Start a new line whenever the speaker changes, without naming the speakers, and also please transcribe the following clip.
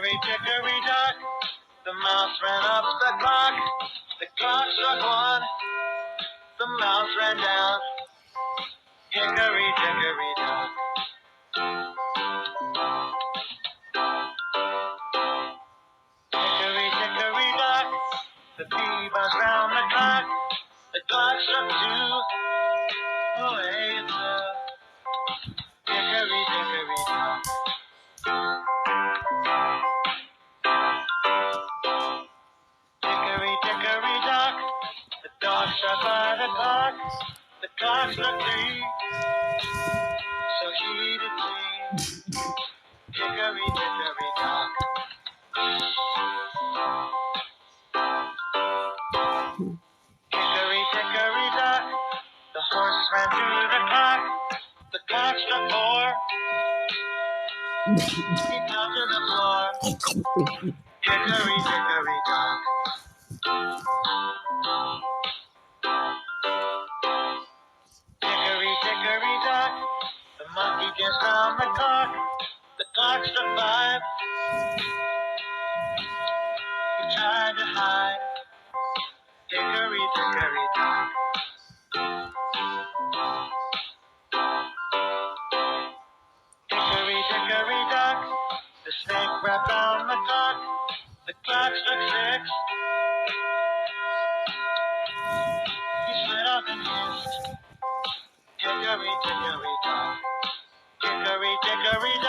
Hickory dock, the mouse ran up the clock. The clock struck one, the mouse ran down. Hickory dickory dock. Hickory dickory dock, the bee buzzed round the clock. The clock struck two, away it flew. Hickory dickory dock. Hickory dickory dock, the dog struck by the clock. The clock struck three, so he did see. Hickory dickory dock. Hickory dickory dock, the horse ran through the clock. The clock struck four, he fell to the floor. Hickory dickory dock. Hickory dickory dock, the monkey danced round the clock. The clock struck five, he tried to hide. Hickory dickory dock. Hickory dickory dock, the snake wrapped round the clock. The clock struck six, he slid off and hissed. Hickory dickory dock. Hickory dickory dock.